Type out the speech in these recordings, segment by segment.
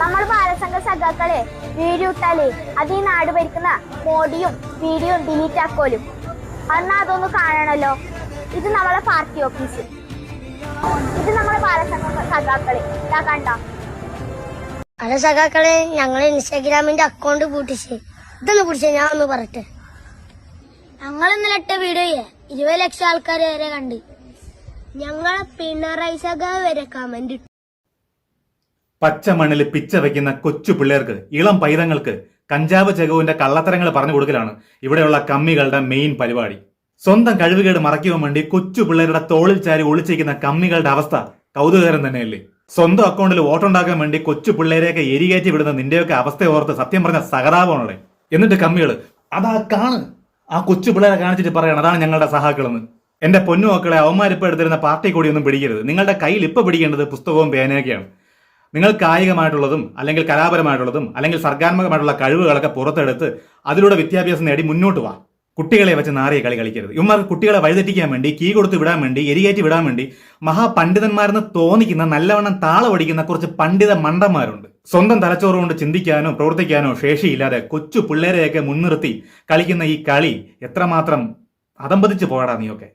നമ്മൾ ബാലസംഘ സഖാക്കളെ വീഡിയോ ഇട്ടാലേ അത് ഈ നാട് ഭരിക്കുന്ന മോഡിയും വീഡിയോയും ഡിലീറ്റ് ആക്കോലും. അന്ന് അതൊന്ന് കാണണല്ലോ. ഇത് നമ്മളെ പാർട്ടി ഓഫീസ്. ഇത് നമ്മളെ ബാലസംഘ സഖാക്കളെ കണ്ട. അല്ല സഖാക്കളെ, ഞങ്ങളെ ഇൻസ്റ്റാഗ്രാമിന്റെ അക്കൗണ്ട് പൂട്ടിച്ച് ഇതൊന്ന് പിടിച്ച ഞാൻ ഒന്ന് പറട്ടെ. ഞങ്ങൾ ഇന്നലെ ഇട്ട വീഡിയോയെ 20 ലക്ഷം ആൾക്കാർ വരെ കണ്ട്. ഞങ്ങളെ പിണറായി സഖാ വരെ കമന്റ് ഇട്ടു. പച്ചമണ്ണിൽ പിച്ച വെക്കുന്ന കൊച്ചു പിള്ളേർക്ക്, ഇളം പൈതങ്ങൾക്ക് കഞ്ചാവ് ചെകുവിന്റെ കള്ളത്തരങ്ങൾ പറഞ്ഞു കൊടുക്കലാണ് ഇവിടെയുള്ള കമ്മികളുടെ മെയിൻ പരിപാടി. സ്വന്തം കഴിവുകേട് മറയ്ക്കുവാൻ വേണ്ടി കൊച്ചു പിള്ളേരുടെ തോളിൽ ചാരി ഒളിച്ചിരിക്കുന്ന കമ്മികളുടെ അവസ്ഥ കൗതുകകരം തന്നെയല്ലേ? സ്വന്തം അക്കൗണ്ടിൽ വോട്ടുണ്ടാക്കാൻ വേണ്ടി കൊച്ചു പിള്ളേരെയൊക്കെ എരികേറ്റി വിടുന്ന നിന്റെയൊക്കെ അവസ്ഥ ഓർത്ത് സത്യം പറഞ്ഞ സഹതാപമാണേ. എന്നിട്ട് കമ്മികള് അതാ കാണ്, ആ കൊച്ചു പിള്ളേരെ കാണിച്ചിട്ട് പറയണം അതാണ് ഞങ്ങളുടെ സഹാക്കളെന്ന്. എന്റെ പൊന്നു മക്കളെ, അവന്മാരിപ്പോൾ എടുത്തിരുന്ന പാർട്ടി കൂടിയൊന്നും പിടിക്കരുത്. നിങ്ങളുടെ കയ്യിൽ ഇപ്പൊ പിടിക്കേണ്ടത് പുസ്തകവും പേനയൊക്കെയാണ്. നിങ്ങൾ കായികമായിട്ടുള്ളതും അല്ലെങ്കിൽ കലാപരമായിട്ടുള്ളതും അല്ലെങ്കിൽ സർഗാത്മകമായിട്ടുള്ള കഴിവുകളൊക്കെ പുറത്തെടുത്ത് അതിലൂടെ വിദ്യാഭ്യാസം നേടി മുന്നോട്ട് വാ. കുട്ടികളെ വെച്ച് നാറിയ കളി കളിക്കരുത്. ഇവന്മാർക്ക് കുട്ടികളെ വഴിതെറ്റിക്കാൻ വേണ്ടി, കീ കൊടുത്ത് വിടാൻ വേണ്ടി, എരികേറ്റി വിടാൻ വേണ്ടി മഹാപണ്ഡിതന്മാരെന്ന് തോന്നിക്കുന്ന നല്ലവണ്ണം താളമടിക്കുന്ന കുറച്ച് പണ്ഡിത മണ്ടന്മാരുണ്ട്. സ്വന്തം തലച്ചോറ് കൊണ്ട് ചിന്തിക്കാനോ പ്രവർത്തിക്കാനോ ശേഷിയില്ലാതെ കൊച്ചു പിള്ളേരെയൊക്കെ മുൻനിർത്തി കളിക്കുന്ന ഈ കളി എത്രമാത്രം അതമ്പതിച്ചു പോകടാ നീയൊക്കെ.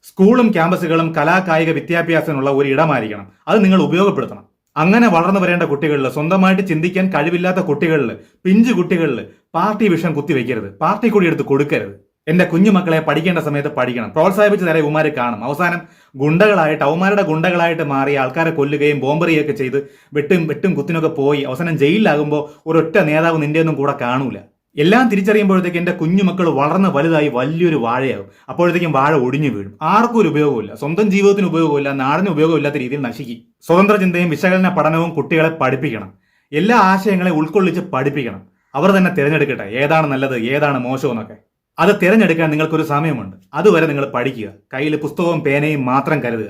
സ്കൂളും ക്യാമ്പസുകളും കലാകായിക വിദ്യാഭ്യാസത്തിനുള്ള ഒരു ഇടമായിരിക്കണം. അത് നിങ്ങൾ ഉപയോഗപ്പെടുത്തണം. അങ്ങനെ വളർന്നു വരേണ്ട കുട്ടികളിൽ, സ്വന്തമായിട്ട് ചിന്തിക്കാൻ കഴിവില്ലാത്ത കുട്ടികളിൽ, പിഞ്ചു കുട്ടികളിൽ പാർട്ടി വിഷം കുത്തിവെക്കരുത്. പാർട്ടി കൂടി എടുത്ത് കൊടുക്കരുത്. എന്റെ കുഞ്ഞുമക്കളെ പഠിക്കേണ്ട സമയത്ത് പഠിക്കണം. പ്രോത്സാഹിപ്പിച്ച് തരാൻ ഉമാര് കാണും. അവസാനം ഗുണ്ടകളായിട്ട്, അവന്മാരുടെ ഗുണ്ടകളായിട്ട് മാറി ആൾക്കാരെ കൊല്ലുകയും ബോംബറിയൊക്കെ ചെയ്ത് വെട്ടും കുത്തിനൊക്കെ പോയി അവസാനം ജയിലിലാകുമ്പോൾ ഒരൊറ്റ നേതാവ് നിന്റെ ഒന്നും കൂടെ കാണൂല. എല്ലാം തിരിച്ചറിയുമ്പോഴത്തേക്ക് എന്റെ കുഞ്ഞുമക്കൾ വളർന്ന് വലുതായി വലിയൊരു വാഴയാകും. അപ്പോഴത്തേക്കും വാഴ ഒടിഞ്ഞു വീഴും. ആർക്കും ഒരു ഉപയോഗമില്ല. സ്വന്തം ജീവിതത്തിന് ഉപയോഗമില്ല, നാടിന് ഉപയോഗമില്ലാത്ത രീതിയിൽ നശിക്കും. സ്വതന്ത്ര ചിന്തയും വിശകലന പഠനവും കുട്ടികളെ പഠിപ്പിക്കണം. എല്ലാ ആശയങ്ങളെ ഉൾക്കൊള്ളിച്ച് പഠിപ്പിക്കണം. അവർ തന്നെ തിരഞ്ഞെടുക്കട്ടെ ഏതാണ് നല്ലത് ഏതാണ് മോശമെന്നൊക്കെ. അത് തിരഞ്ഞെടുക്കാൻ നിങ്ങൾക്കൊരു സമയമുണ്ട്. അതുവരെ നിങ്ങൾ പഠിക്കുക. കയ്യിൽ പുസ്തകവും പേനയും മാത്രം കരുതുക.